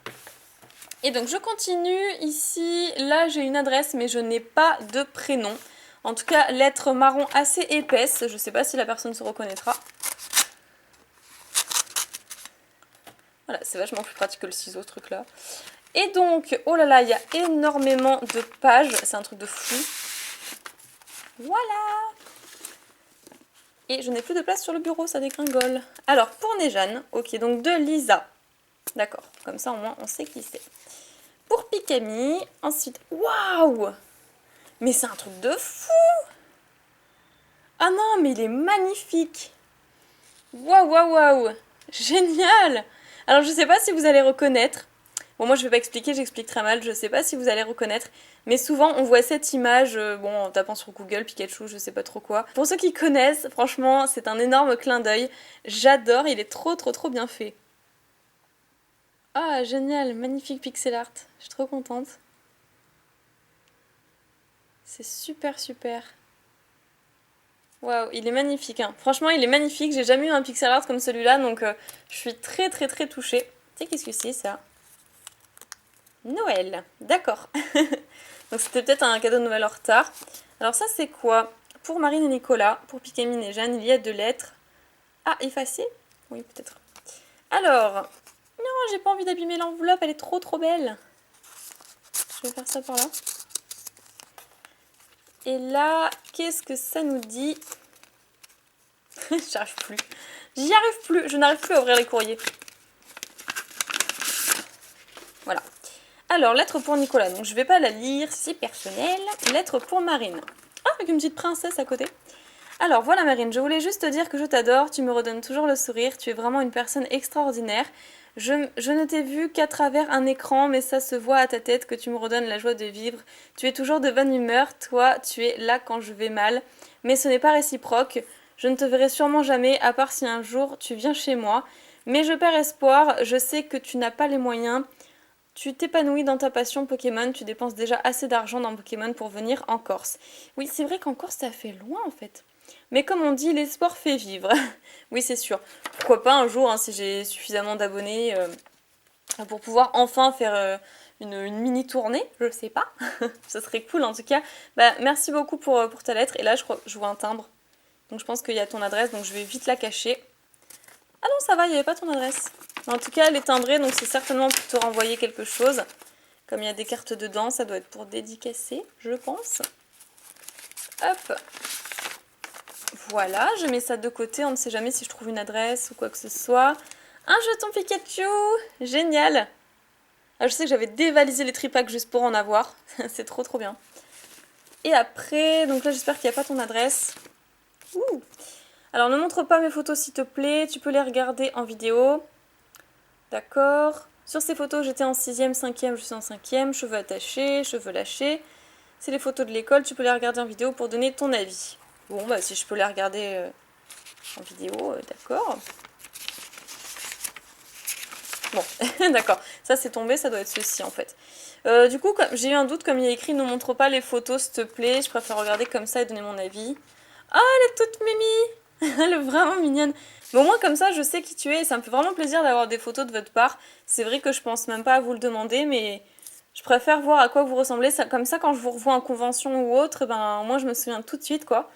Et donc je continue ici, là j'ai une adresse mais je n'ai pas de prénom. En tout cas, lettre marron assez épaisse, je sais pas si la personne se reconnaîtra. Voilà, c'est vachement plus pratique que le ciseau ce truc là. Et donc, oh là là, il y a énormément de pages, c'est un truc de fou. Voilà. Et je n'ai plus de place sur le bureau, ça dégringole. Alors, pour Néjane, ok, donc de Lisa. D'accord, comme ça au moins on sait qui c'est. Pour Pikami, ensuite, waouh! Mais c'est un truc de fou! Ah non, mais il est magnifique! Waouh, waouh, waouh! Génial! Alors je sais pas si vous allez reconnaître. Bon, moi je vais pas expliquer, j'explique très mal, je sais pas si vous allez reconnaître. Mais souvent on voit cette image, bon, en tapant sur Google, Pikachu, je sais pas trop quoi. Pour ceux qui connaissent, franchement, c'est un énorme clin d'œil. J'adore, il est trop, trop, trop bien fait. Ah, génial, magnifique pixel art. Je suis trop contente. C'est super, super. Waouh, il est magnifique. Hein. Franchement, il est magnifique. J'ai jamais eu un pixel art comme celui-là, donc je suis très, très, très touchée. Tu sais, qu'est-ce que c'est, ça? Noël, d'accord. Donc c'était peut-être un cadeau de Noël en retard. Alors ça c'est quoi? Pour Marine et Nicolas, pour Pikamine et Jeanne, il y a 2 lettres. Ah, effacées? Oui, peut-être. Alors, non, j'ai pas envie d'abîmer l'enveloppe, elle est trop belle. Je vais faire ça par là. Et là, qu'est-ce que ça nous dit? J'arrive plus. J'y arrive plus, je n'arrive plus à ouvrir les courriers. Voilà. Alors, lettre pour Nicolas, donc je vais pas la lire, c'est personnel. Lettre pour Marine. Ah, avec une petite princesse à côté. Alors voilà Marine, je voulais juste te dire que je t'adore, tu me redonnes toujours le sourire, tu es vraiment une personne extraordinaire. Je ne t'ai vu qu'à travers un écran, mais ça se voit à ta tête que tu me redonnes la joie de vivre. Tu es toujours de bonne humeur, toi, tu es là quand je vais mal. Mais ce n'est pas réciproque, je ne te verrai sûrement jamais, à part si un jour tu viens chez moi. Mais je perds espoir, je sais que tu n'as pas les moyens. Tu t'épanouis dans ta passion Pokémon, tu dépenses déjà assez d'argent dans Pokémon pour venir en Corse. Oui, c'est vrai qu'en Corse, ça fait loin en fait. Mais comme on dit, l'espoir fait vivre. Oui, c'est sûr. Pourquoi pas un jour, hein, si j'ai suffisamment d'abonnés pour pouvoir enfin faire une mini tournée, je sais pas. Ce serait cool en tout cas. Bah, merci beaucoup pour ta lettre. Et là, je crois je vois un timbre. Donc je pense qu'il y a ton adresse, donc je vais vite la cacher. Ah non, ça va, il n'y avait pas ton adresse. En tout cas, elle est timbrée, donc c'est certainement pour te renvoyer quelque chose. Comme il y a des cartes dedans, ça doit être pour dédicacer, je pense. Hop. Voilà, je mets ça de côté, on ne sait jamais si je trouve une adresse ou quoi que ce soit. Un jeton Pikachu, génial. Ah, je sais que j'avais dévalisé les tripacks juste pour en avoir, c'est trop bien. Et après, donc là j'espère qu'il n'y a pas ton adresse. Ouh. Alors ne montre pas mes photos s'il te plaît, tu peux les regarder en vidéo. D'accord. Sur ces photos j'étais en 6ème, 5ème, je suis en 5ème, cheveux attachés, cheveux lâchés. C'est les photos de l'école, tu peux les regarder en vidéo pour donner ton avis. Bon, bah si je peux les regarder en vidéo, d'accord. Bon, d'accord. Ça c'est tombé, ça doit être ceci en fait. Du coup, j'ai eu un doute, comme il y a écrit ne montre pas les photos s'il te plaît, je préfère regarder comme ça et donner mon avis. Ah, elle est toute mimi. Elle est vraiment mignonne. Mais au moins comme ça, je sais qui tu es et ça me fait vraiment plaisir d'avoir des photos de votre part. C'est vrai que je pense même pas à vous le demander, mais je préfère voir à quoi vous ressemblez. Comme ça, quand je vous revois en convention ou autre, ben moi je me souviens tout de suite quoi.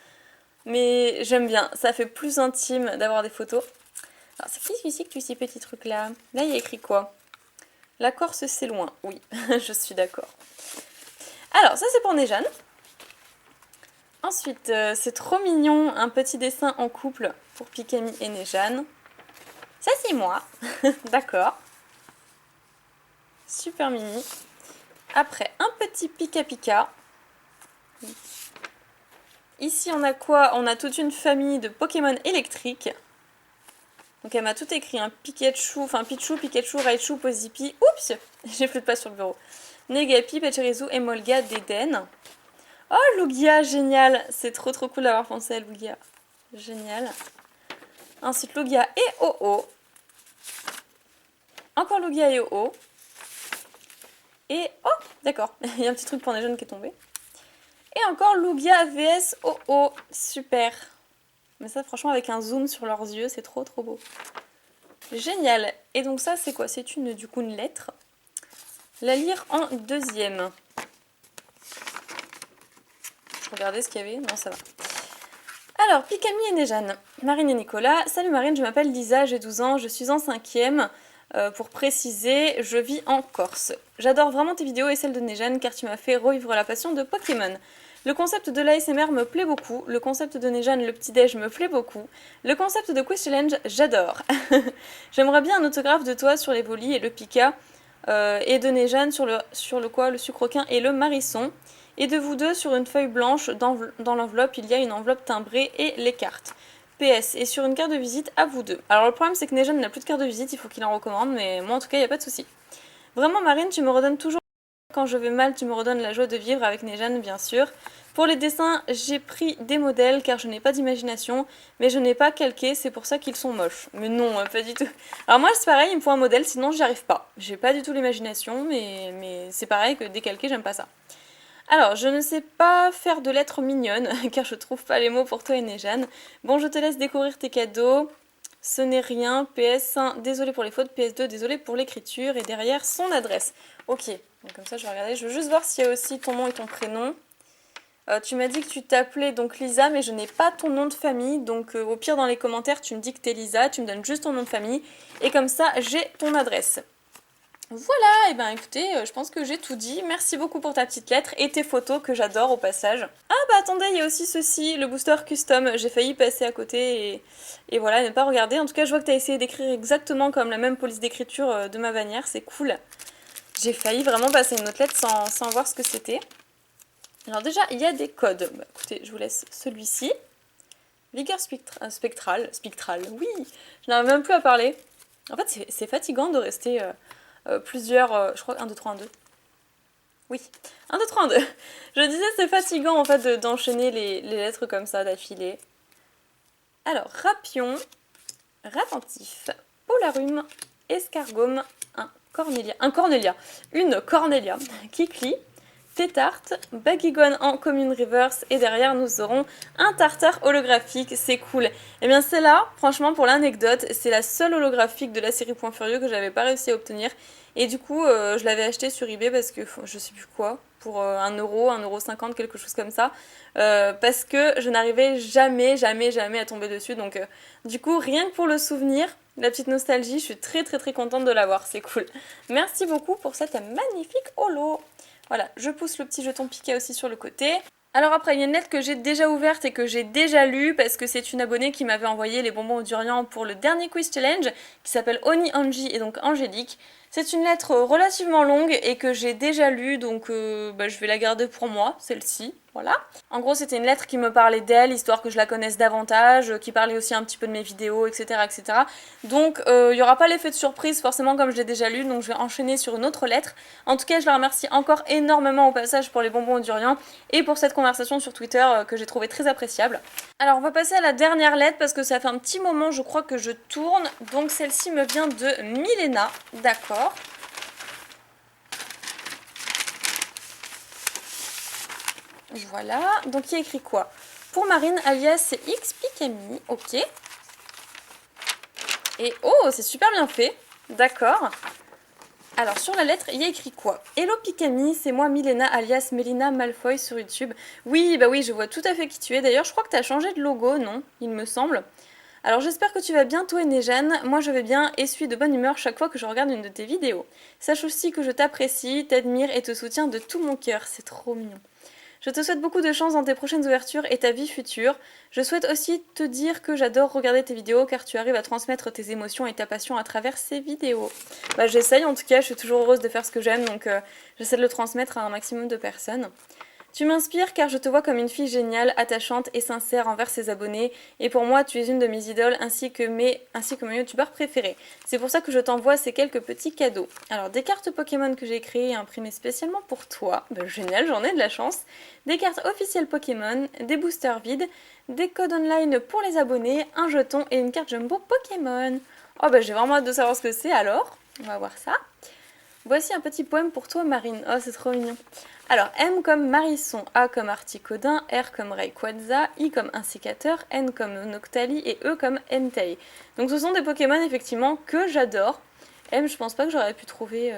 Mais j'aime bien, ça fait plus intime d'avoir des photos. Alors c'est qui celui-ci que tu ces petits trucs là? Là il y a écrit quoi? La Corse c'est loin, oui, je suis d'accord. Alors ça c'est pour Nejane. Ensuite c'est trop mignon, un petit dessin en couple pour Pikami et Nejane. Ça c'est moi, d'accord. Super mini. Après un petit Pika Pika. Ici on a quoi? On a toute une famille de Pokémon électriques. Donc elle m'a tout écrit, un Pikachu, enfin Pichu, Pikachu, Raichu, Pozipi, oups, j'ai plus de place sur le bureau. Negapi, Pachirisu, Emolga, Deden. Oh Lugia, génial, c'est trop cool d'avoir pensé à Lugia. Génial. Ensuite Lugia et Oh-Oh. Encore Lugia et Oh-Oh. Et oh, d'accord, il y a un petit truc pour les jeunes qui est tombé. Et encore Lugia vs Oh-Oh, super. Mais ça franchement avec un zoom sur leurs yeux, c'est trop beau. Génial. Et donc ça c'est quoi? C'est du coup une lettre. La lire en deuxième. Je regardais ce qu'il y avait. Non, ça va. Alors, Pikami et Nejane. Marine et Nicolas. Salut Marine, je m'appelle Lisa, j'ai 12 ans, je suis en 5ème. Pour préciser, je vis en Corse. J'adore vraiment tes vidéos et celles de Nejane car tu m'as fait revivre la passion de Pokémon. Le concept de l'ASMR me plaît beaucoup, le concept de Nejane, le petit-déj me plaît beaucoup, le concept de Quiz Challenge, j'adore. J'aimerais bien un autographe de toi sur les volis et le Pika, et de Nejane sur le quoi, le sucroquin et le marisson, et de vous deux sur une feuille blanche, dans l'enveloppe il y a une enveloppe timbrée et les cartes. PS, et sur une carte de visite à vous deux. Alors le problème c'est que Nejane n'a plus de carte de visite, il faut qu'il en recommande, mais moi en tout cas il n'y a pas de souci. Vraiment Marine, tu me redonnes toujours... Quand je vais mal, tu me redonnes la joie de vivre avec Nejane, bien sûr. Pour les dessins, j'ai pris des modèles car je n'ai pas d'imagination, mais je n'ai pas calqué, c'est pour ça qu'ils sont moches. Mais non, pas du tout. Alors moi, c'est pareil, il me faut un modèle, sinon j'y arrive pas. J'ai pas du tout l'imagination, mais c'est pareil que décalquer, j'aime pas ça. Alors, je ne sais pas faire de lettres mignonnes, car je trouve pas les mots pour toi et Nejane. Bon, je te laisse découvrir tes cadeaux. Ce n'est rien. PS1, désolé pour les fautes. PS2, désolé pour l'écriture. Et derrière, son adresse. Ok, donc comme ça je vais regarder. Je veux juste voir s'il y a aussi ton nom et ton prénom. Tu m'as dit que tu t'appelais donc Lisa, mais je n'ai pas ton nom de famille. Donc au pire dans les commentaires, tu me dis que t'es Lisa. Tu me donnes juste ton nom de famille. Et comme ça, j'ai ton adresse. Voilà, et ben écoutez, je pense que j'ai tout dit. Merci beaucoup pour ta petite lettre et tes photos que j'adore au passage. Ah bah attendez, il y a aussi ceci, le booster custom. J'ai failli passer à côté et voilà, ne pas regarder. En tout cas, je vois que tu as essayé d'écrire exactement comme la même police d'écriture de ma bannière, c'est cool. J'ai failli vraiment passer une autre lettre sans voir ce que c'était. Alors déjà, il y a des codes. Bah, écoutez, je vous laisse celui-ci. Vigueur spectrale, oui, je n'arrive même plus à parler. En fait, c'est fatigant de rester... plusieurs, je crois 1, 2, 3, 1, 2. Oui, 1, 2, 3, 1, 2. Je disais c'est fatigant en fait d'enchaîner les lettres comme ça d'affilée. Alors, rapion, rapentif, polarum, escargome, un cornelia, une cornelia, kikli, tétarte, baguigone en commune reverse et derrière nous aurons un tartare holographique, c'est cool. Et bien c'est là, franchement pour l'anecdote, c'est la seule holographique de la série Point Furieux que j'avais pas réussi à obtenir. Et du coup je l'avais acheté sur eBay parce que je sais plus quoi, pour 1€, 1,50€, quelque chose comme ça. Parce que je n'arrivais jamais à tomber dessus. Donc du coup rien que pour le souvenir, la petite nostalgie, je suis très contente de l'avoir, c'est cool. Merci beaucoup pour cette magnifique holo. Voilà, je pousse le petit jeton piqué aussi sur le côté. Alors après, il y a une lettre que j'ai déjà ouverte et que j'ai déjà lue parce que c'est une abonnée qui m'avait envoyé les bonbons au durian pour le dernier quiz challenge qui s'appelle Oni Anji et donc Angélique. C'est une lettre relativement longue et que j'ai déjà lue donc je vais la garder pour moi, celle-ci. Voilà. En gros, c'était une lettre qui me parlait d'elle, histoire que je la connaisse davantage, qui parlait aussi un petit peu de mes vidéos, etc. etc. Donc, il n'y aura pas l'effet de surprise, forcément, comme je l'ai déjà lu, donc je vais enchaîner sur une autre lettre. En tout cas, je la remercie encore énormément au passage pour les bonbons au durian et pour cette conversation sur Twitter que j'ai trouvé très appréciable. Alors, on va passer à la dernière lettre parce que ça fait un petit moment, je crois, que je tourne. Donc, celle-ci me vient de Milena, d'accord. Voilà, donc il y a écrit quoi? Pour Marine, alias X Pikami, ok. Et oh, c'est super bien fait, d'accord. Alors sur la lettre, il y a écrit quoi? Hello Pikami, c'est moi Milena alias Melina Malfoy sur YouTube. Oui, bah oui, je vois tout à fait qui tu es. D'ailleurs, je crois que tu as changé de logo, non? Il me semble. Alors j'espère que tu vas bien toi et Néjane, moi je vais bien et suis de bonne humeur chaque fois que je regarde une de tes vidéos. Sache aussi que je t'apprécie, t'admire et te soutiens de tout mon cœur, c'est trop mignon. Je te souhaite beaucoup de chance dans tes prochaines ouvertures et ta vie future. Je souhaite aussi te dire que j'adore regarder tes vidéos car tu arrives à transmettre tes émotions et ta passion à travers ces vidéos. Bah j'essaye en tout cas, je suis toujours heureuse de faire ce que j'aime donc j'essaie de le transmettre à un maximum de personnes. Tu m'inspires car je te vois comme une fille géniale, attachante et sincère envers ses abonnés et pour moi tu es une de mes idoles ainsi que mon youtubeur préféré. C'est pour ça que je t'envoie ces quelques petits cadeaux. Alors des cartes Pokémon que j'ai créées et imprimées spécialement pour toi, bah, génial, j'en ai de la chance. Des cartes officielles Pokémon, des boosters vides, des codes online pour les abonnés, un jeton et une carte jumbo Pokémon. Oh bah j'ai vraiment hâte de savoir ce que c'est alors, on va voir ça. Voici un petit poème pour toi Marine, oh c'est trop mignon. Alors, M comme Marisson, A comme Articodin, R comme Rayquaza, I comme Insécateur, N comme Noctali et E comme Entei. Donc ce sont des Pokémon effectivement que j'adore. M, je pense pas que j'aurais pu trouver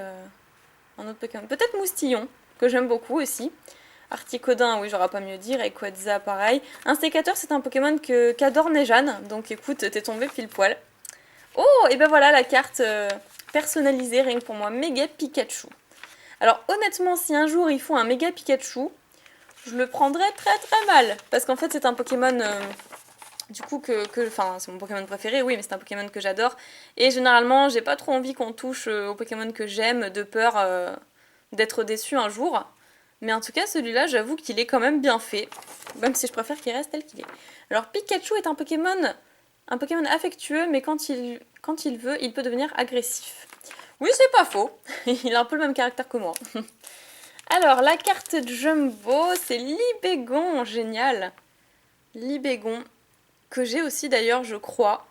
un autre Pokémon. Peut-être Moustillon, que j'aime beaucoup aussi. Articodin, oui, j'aurais pas mieux dit. Rayquaza, pareil. Insécateur, c'est un Pokémon qu'adore Néjane. Donc écoute, t'es tombé pile poil. Oh, et ben voilà la carte personnalisée, rien que pour moi. Méga Pikachu. Alors honnêtement, si un jour ils font un méga Pikachu, je le prendrais très mal. Parce qu'en fait c'est un Pokémon, du coup enfin c'est mon Pokémon préféré, oui, mais c'est un Pokémon que j'adore. Et généralement j'ai pas trop envie qu'on touche aux Pokémon que j'aime, de peur d'être déçue un jour. Mais en tout cas celui-là j'avoue qu'il est quand même bien fait, même si je préfère qu'il reste tel qu'il est. Alors Pikachu est un Pokémon affectueux, mais quand il veut, il peut devenir agressif. Oui, c'est pas faux. Il a un peu le même caractère que moi. Alors, la carte Jumbo, c'est Libégon. Génial. Libégon, que j'ai aussi d'ailleurs, je crois.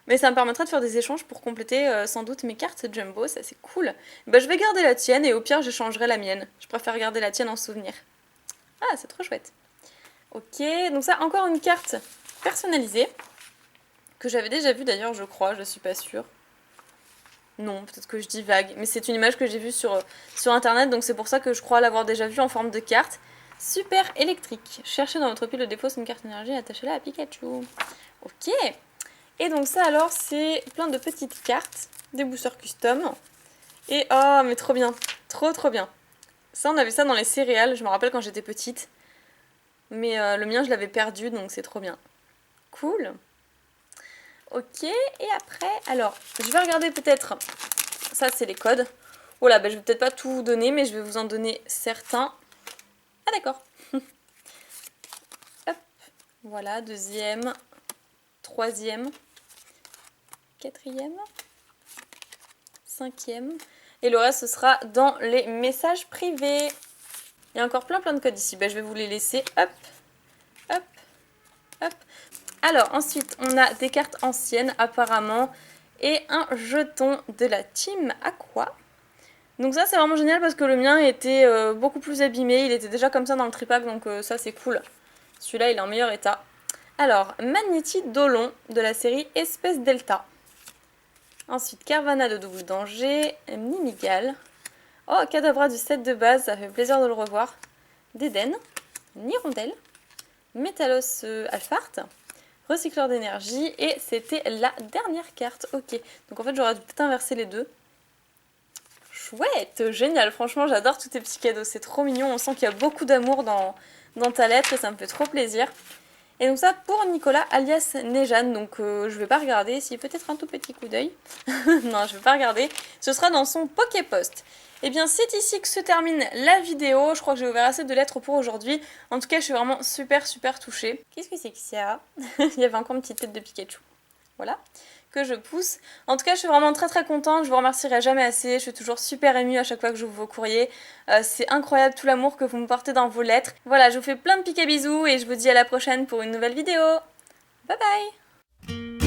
Mais ça me permettra de faire des échanges pour compléter sans doute mes cartes Jumbo. Ça, c'est cool. Bah, je vais garder la tienne et au pire, j'échangerai la mienne. Je préfère garder la tienne en souvenir. Ah, c'est trop chouette. Ok, donc ça, encore une carte personnalisée. que j'avais déjà vu d'ailleurs, je crois, je suis pas sûre. Non, peut-être que je dis vague, mais c'est une image que j'ai vue sur internet, donc c'est pour ça que je crois l'avoir déjà vue en forme de carte. Super électrique. Cherchez dans votre pile de dépôt une carte énergie et attachez-la à Pikachu. Ok. Et donc ça alors, c'est plein de petites cartes, des boosters custom. Et oh, mais trop bien. Trop trop bien. Ça, on avait ça dans les céréales, je me rappelle quand j'étais petite. Mais le mien, je l'avais perdu, donc c'est trop bien. Cool. Ok, et après, alors, je vais regarder peut-être, ça c'est les codes. Oh là, je vais peut-être pas tout vous donner, mais je vais vous en donner certains. Ah d'accord. Hop, voilà, deuxième, troisième, quatrième, cinquième. Et le reste, ce sera dans les messages privés. Il y a encore plein de codes ici, je vais vous les laisser. Hop, hop, hop. Alors ensuite on a des cartes anciennes apparemment et un jeton de la team Aqua. Donc ça c'est vraiment génial parce que le mien était beaucoup plus abîmé, il était déjà comme ça dans le tripack donc ça c'est cool. Celui-là il est en meilleur état. Alors Magnéti Dolon de la série Espèce Delta. Ensuite Carvana de double danger, Mimigal. Oh Kadabra du set de base, ça fait plaisir de le revoir. Déden, Nirondelle, Métalos Alphart. Recycleur d'énergie, et c'était la dernière carte. Ok, donc en fait j'aurais peut-être inversé les deux. Chouette, génial, franchement j'adore tous tes petits cadeaux, c'est trop mignon, on sent qu'il y a beaucoup d'amour dans ta lettre et ça me fait trop plaisir. Et donc ça pour Nicolas alias Nejane, donc je vais pas regarder, si peut-être un tout petit coup d'œil. Non, je vais pas regarder, ce sera dans son Poképost. Et bien c'est ici que se termine la vidéo, je crois que j'ai ouvert assez de lettres pour aujourd'hui. En tout cas je suis vraiment super touchée. Qu'est-ce que c'est que ça? Il y avait encore une petite tête de Pikachu. Voilà, que je pousse. En tout cas je suis vraiment très contente, je vous remercierai jamais assez, je suis toujours super émue à chaque fois que j'ouvre vos courriers. C'est incroyable tout l'amour que vous me portez dans vos lettres. Voilà, je vous fais plein de piques bisous et je vous dis à la prochaine pour une nouvelle vidéo. Bye bye.